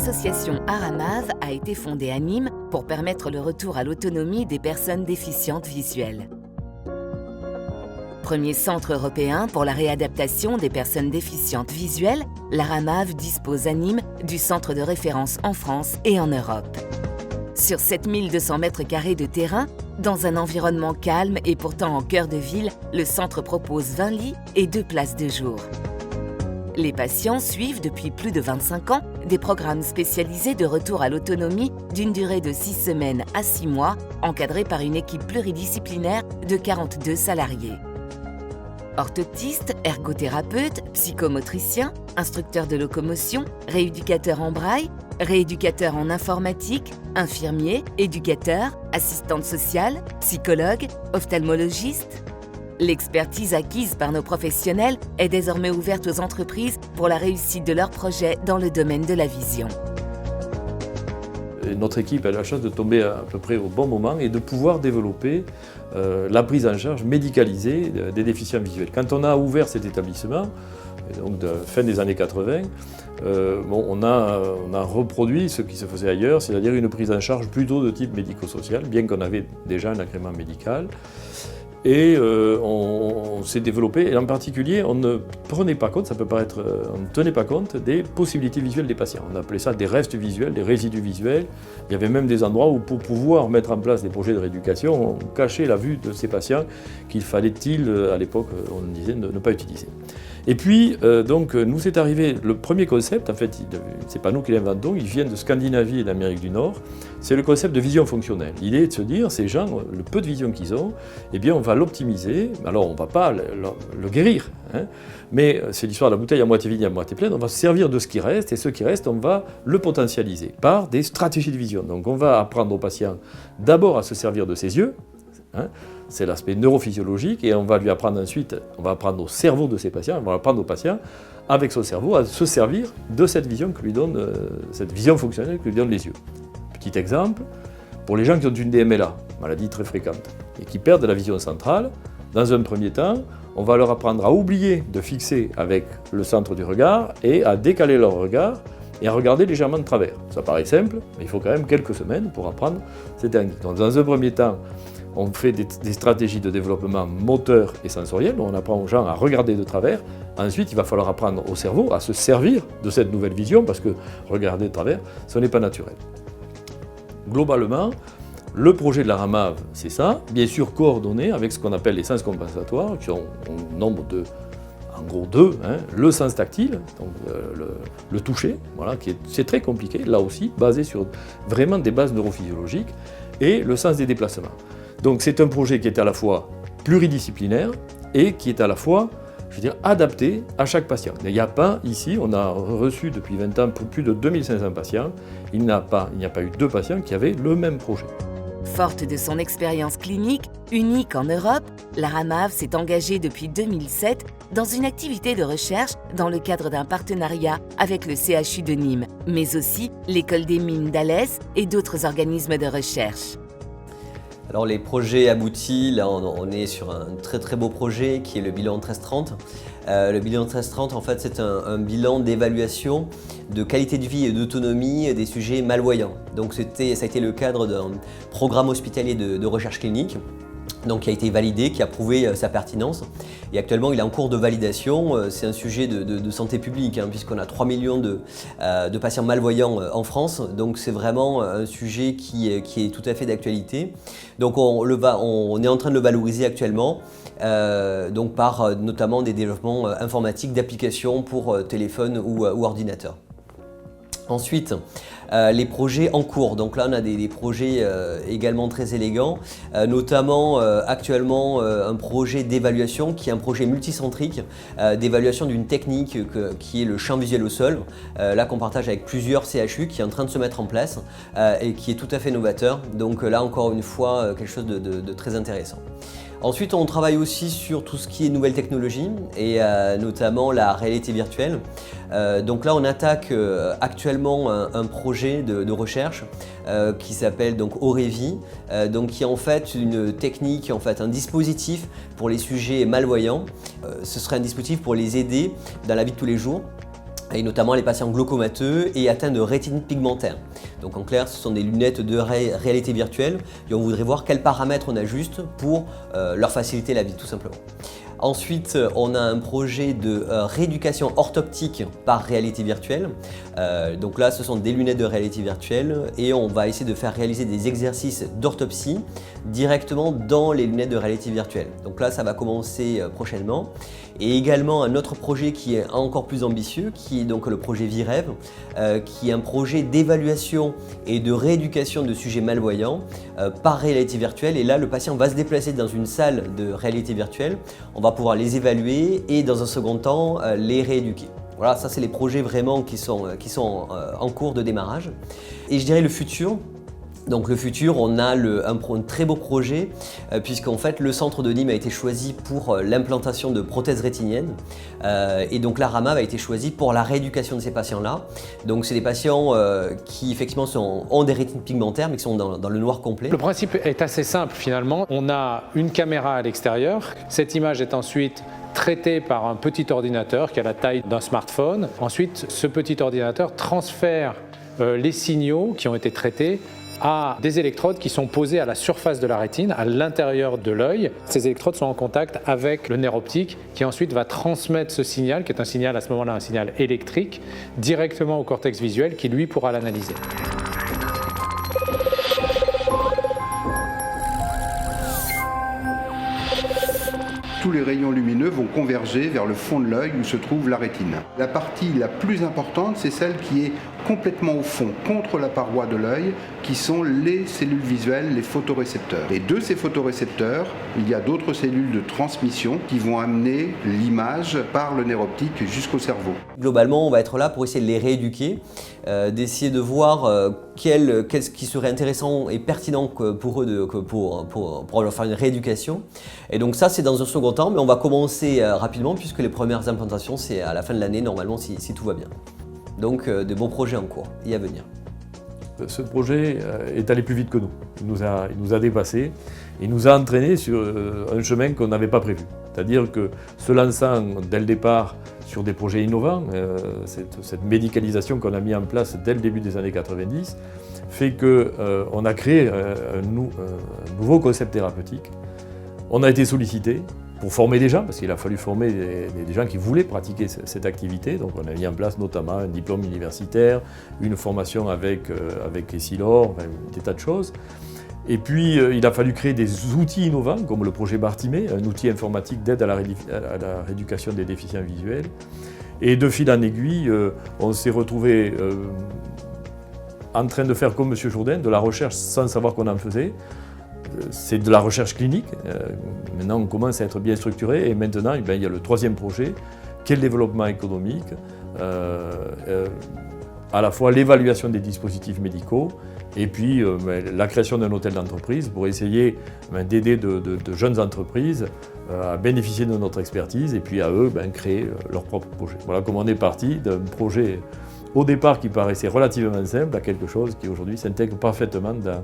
l'association Aramav a été fondée à Nîmes pour permettre le retour à l'autonomie des personnes déficientes visuelles. Premier centre européen pour la réadaptation des personnes déficientes visuelles, l'Aramav dispose à Nîmes du centre de référence en France et en Europe. Sur 7200 mètres carrés de terrain, dans un environnement calme et pourtant en cœur de ville, le centre propose 20 lits et 2 places de jour. Les patients suivent depuis plus de 25 ans des programmes spécialisés de retour à l'autonomie d'une durée de 6 semaines à 6 mois, encadrés par une équipe pluridisciplinaire de 42 salariés. Orthoptistes, ergothérapeutes, psychomotriciens, instructeurs de locomotion, rééducateurs en braille, rééducateurs en informatique, infirmiers, éducateurs, assistantes sociales, psychologues, ophtalmologistes. L'expertise acquise par nos professionnels est désormais ouverte aux entreprises pour la réussite de leurs projets dans le domaine de la vision. Notre équipe a la chance de tomber à peu près au bon moment et de pouvoir développer la prise en charge médicalisée des déficients visuels. Quand on a ouvert cet établissement, donc de fin des années 80, on a reproduit ce qui se faisait ailleurs, c'est-à-dire une prise en charge plutôt de type médico-social, bien qu'on avait déjà un agrément médical. Et on s'est développé, et en particulier, on ne prenait pas compte, ça peut paraître, on ne tenait pas compte des possibilités visuelles des patients. On appelait ça des restes visuels, des résidus visuels. Il y avait même des endroits où, pour pouvoir mettre en place des projets de rééducation, on cachait la vue de ces patients qu'il fallait-il, à l'époque, on disait, ne pas utiliser. Et puis, donc, nous est arrivé le premier concept, en fait, c'est pas nous qui l'inventons, il vient de Scandinavie et d'Amérique du Nord, c'est le concept de vision fonctionnelle. L'idée est de se dire, ces gens, le peu de vision qu'ils ont, eh bien, on va l'optimiser. Alors, on ne va pas le guérir, hein, mais c'est l'histoire de la bouteille à moitié vide et à moitié pleine, on va se servir de ce qui reste, et ce qui reste, on va le potentialiser par des stratégies de vision. Donc, on va apprendre aux patients d'abord à se servir de ses yeux, hein, c'est l'aspect neurophysiologique, et on va lui apprendre ensuite, on va apprendre au cerveau de ces patients, on va apprendre aux patients, avec son cerveau, à se servir de cette vision que lui donne, cette vision fonctionnelle que lui donnent les yeux. Petit exemple, pour les gens qui ont une DMLA, maladie très fréquente, et qui perdent la vision centrale, dans un premier temps, on va leur apprendre à oublier de fixer avec le centre du regard et à décaler leur regard et à regarder légèrement de travers. Ça paraît simple, mais il faut quand même quelques semaines pour apprendre cette technique. Donc, dans un premier temps, on fait des stratégies de développement moteur et sensoriel, on apprend aux gens à regarder de travers. Ensuite, il va falloir apprendre au cerveau à se servir de cette nouvelle vision, parce que regarder de travers, ce n'est pas naturel. Globalement, le projet de l'Aramav, c'est ça, bien sûr coordonné avec ce qu'on appelle les sens compensatoires, qui ont un nombre de, en gros 2, hein, le sens tactile, donc le toucher, voilà, c'est très compliqué, là aussi, basé sur vraiment des bases neurophysiologiques, et le sens des déplacements. Donc c'est un projet qui est à la fois pluridisciplinaire et qui est à la fois, je veux dire, adapté à chaque patient. Il n'y a pas ici, on a reçu depuis 20 ans plus de 2500 patients, il n'y a pas eu 2 patients qui avaient le même projet. Forte de son expérience clinique, unique en Europe, l'Aramav s'est engagée depuis 2007 dans une activité de recherche dans le cadre d'un partenariat avec le CHU de Nîmes, mais aussi l'École des mines d'Alès et d'autres organismes de recherche. Alors les projets aboutis, là on est sur un très beau projet qui est le bilan 1330. Le bilan 1330, en fait, c'est un bilan d'évaluation de qualité de vie et d'autonomie des sujets malvoyants. Donc ça a été le cadre d'un programme hospitalier de recherche clinique, donc qui a été validé, qui a prouvé sa pertinence. Et actuellement, il est en cours de validation. C'est un sujet de santé publique, hein, puisqu'on a 3 millions de patients malvoyants en France. Donc c'est vraiment un sujet qui est tout à fait d'actualité. Donc on est en train de le valoriser actuellement, donc par notamment des développements informatiques d'applications pour téléphone ou ordinateur. Ensuite, les projets en cours. Donc là, on a des projets également très élégants, notamment actuellement un projet d'évaluation qui est un projet multicentrique d'évaluation d'une technique qui est le champ visuel au sol, là qu'on partage avec plusieurs CHU qui est en train de se mettre en place et qui est tout à fait novateur. Donc là, encore une fois, quelque chose de très intéressant. Ensuite, on travaille aussi sur tout ce qui est nouvelles technologies et notamment la réalité virtuelle. Donc là, on attaque actuellement un projet de recherche qui s'appelle donc Aurévie, donc qui est en fait une technique, en fait un dispositif pour les sujets malvoyants. Ce serait un dispositif pour les aider dans la vie de tous les jours. et notamment les patients glaucomateux et atteints de rétine pigmentaire. Donc en clair, ce sont des lunettes de réalité virtuelle et on voudrait voir quels paramètres on ajuste pour leur faciliter la vie tout simplement. Ensuite, on a un projet de rééducation orthoptique par réalité virtuelle. Donc là, ce sont des lunettes de réalité virtuelle et on va essayer de faire réaliser des exercices d'orthopsie directement dans les lunettes de réalité virtuelle. Donc là, ça va commencer prochainement. Et également un autre projet qui est encore plus ambitieux, qui est donc le projet ViRêve, qui est un projet d'évaluation et de rééducation de sujets malvoyants par réalité virtuelle. Et là, le patient va se déplacer dans une salle de réalité virtuelle. On va pouvoir les évaluer et dans un second temps, les rééduquer. Voilà, ça c'est les projets vraiment qui sont en cours de démarrage. Et je dirais le futur. Donc le futur, on a un très beau projet puisqu'en fait le centre de Nîmes a été choisi pour l'implantation de prothèses rétiniennes et donc la RAMAV a été choisie pour la rééducation de ces patients-là. Donc c'est des patients qui effectivement ont des rétines pigmentaires mais qui sont dans le noir complet. Le principe est assez simple finalement. On a une caméra à l'extérieur. Cette image est ensuite traitée par un petit ordinateur qui a la taille d'un smartphone. Ensuite, ce petit ordinateur transfère les signaux qui ont été traités à des électrodes qui sont posées à la surface de la rétine, à l'intérieur de l'œil. Ces électrodes sont en contact avec le nerf optique qui ensuite va transmettre ce signal, qui est un signal à ce moment-là, un signal électrique, directement au cortex visuel qui lui pourra l'analyser. Tous les rayons lumineux vont converger vers le fond de l'œil où se trouve la rétine. La partie la plus importante, c'est celle qui est complètement au fond, contre la paroi de l'œil, qui sont les cellules visuelles, les photorécepteurs. Et de ces photorécepteurs, il y a d'autres cellules de transmission qui vont amener l'image par le nerf optique jusqu'au cerveau. Globalement, on va être là pour essayer de les rééduquer, d'essayer de voir qu'est-ce qui serait intéressant et pertinent pour eux pour leur faire une rééducation. Et donc ça, c'est dans un second temps, mais on va commencer rapidement puisque les premières implantations, c'est à la fin de l'année, normalement, si tout va bien. Donc de bons projets en cours et à venir. Ce projet est allé plus vite que nous. Il nous a dépassés. Il nous a entraînés sur un chemin qu'on n'avait pas prévu. C'est-à-dire que se lançant dès le départ sur des projets innovants, cette médicalisation qu'on a mis en place dès le début des années 90, fait qu'on a créé un nouveau concept thérapeutique. On a été sollicité pour former des gens, parce qu'il a fallu former des gens qui voulaient pratiquer cette activité. Donc on a mis en place notamment un diplôme universitaire, une formation avec Essilor, des tas de choses. Et puis il a fallu créer des outils innovants, comme le projet Bartimée, un outil informatique d'aide à la rééducation des déficients visuels. Et de fil en aiguille, on s'est retrouvé en train de faire comme M. Jourdain, de la recherche sans savoir qu'on en faisait. C'est de la recherche clinique. Maintenant, on commence à être bien structuré. Et maintenant, il y a le troisième projet, qui est le développement économique, à la fois l'évaluation des dispositifs médicaux et puis la création d'un hôtel d'entreprise pour essayer d'aider de jeunes entreprises à bénéficier de notre expertise et puis à eux créer leur propre projet. Voilà comment on est parti d'un projet au départ qui paraissait relativement simple à quelque chose qui aujourd'hui s'intègre parfaitement dans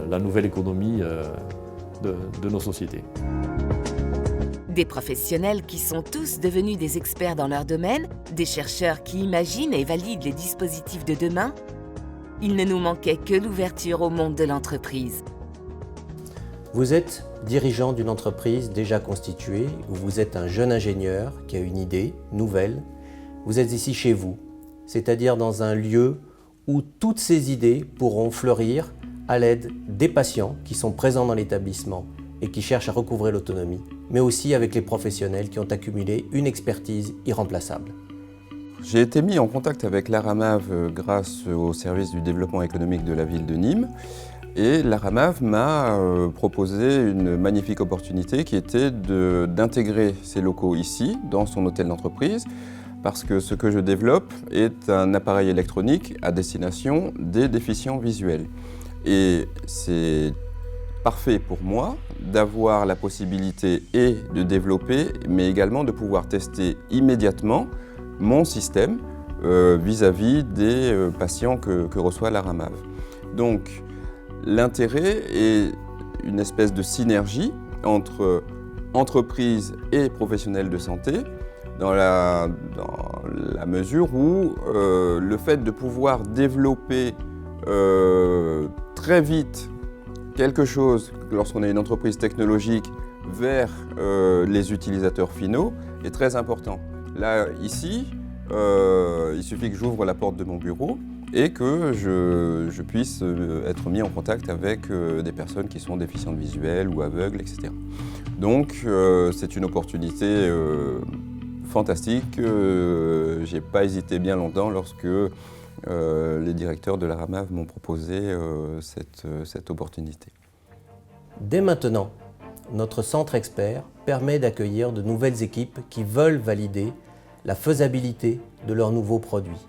la nouvelle économie de nos sociétés. Des professionnels qui sont tous devenus des experts dans leur domaine, des chercheurs qui imaginent et valident les dispositifs de demain. Il ne nous manquait que l'ouverture au monde de l'entreprise. Vous êtes dirigeant d'une entreprise déjà constituée, ou vous êtes un jeune ingénieur qui a une idée nouvelle. Vous êtes ici chez vous, c'est-à-dire dans un lieu où toutes ces idées pourront fleurir à l'aide des patients qui sont présents dans l'établissement et qui cherchent à recouvrer l'autonomie, mais aussi avec les professionnels qui ont accumulé une expertise irremplaçable. J'ai été mis en contact avec la RAMAV grâce au service du développement économique de la ville de Nîmes et la RAMAV m'a proposé une magnifique opportunité qui était d'intégrer ses locaux ici, dans son hôtel d'entreprise, parce que ce que je développe est un appareil électronique à destination des déficients visuels. Et c'est parfait pour moi d'avoir la possibilité et de développer, mais également de pouvoir tester immédiatement mon système vis-à-vis des patients que reçoit la RAMAV. Donc l'intérêt est une espèce de synergie entre entreprises et professionnels de santé dans la mesure où le fait de pouvoir développer très vite quelque chose, lorsqu'on est une entreprise technologique, vers les utilisateurs finaux est très important. Là, ici, il suffit que j'ouvre la porte de mon bureau et que je puisse être mis en contact avec des personnes qui sont déficientes visuelles ou aveugles, etc. Donc, c'est une opportunité fantastique. J'ai pas hésité bien longtemps lorsque les directeurs de la RAMAV m'ont proposé cette opportunité. Dès maintenant, notre centre expert permet d'accueillir de nouvelles équipes qui veulent valider la faisabilité de leurs nouveaux produits.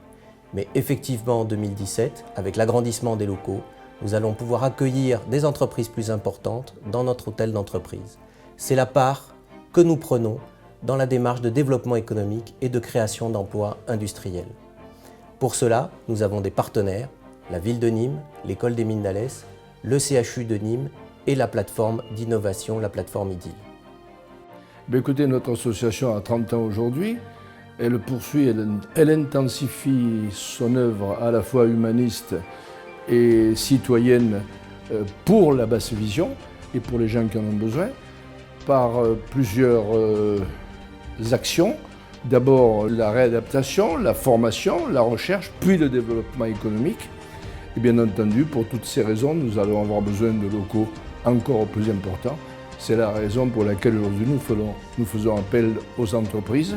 Mais effectivement, en 2017, avec l'agrandissement des locaux, nous allons pouvoir accueillir des entreprises plus importantes dans notre hôtel d'entreprise. C'est la part que nous prenons dans la démarche de développement économique et de création d'emplois industriels. Pour cela, nous avons des partenaires, la ville de Nîmes, l'école des mines d'Alès, le CHU de Nîmes et la plateforme d'innovation, la plateforme IDIL. Écoutez, notre association a 30 ans aujourd'hui. Elle poursuit, elle intensifie son œuvre à la fois humaniste et citoyenne pour la basse vision et pour les gens qui en ont besoin, par plusieurs actions. D'abord la réadaptation, la formation, la recherche, puis le développement économique. Et bien entendu, pour toutes ces raisons, nous allons avoir besoin de locaux encore plus importants. C'est la raison pour laquelle aujourd'hui nous faisons appel aux entreprises.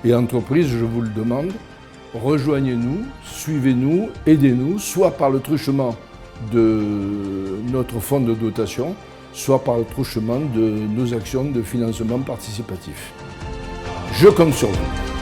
Et entreprises, je vous le demande, rejoignez-nous, suivez-nous, aidez-nous, soit par le truchement de notre fonds de dotation, soit par le truchement de nos actions de financement participatif. Je compte sur vous.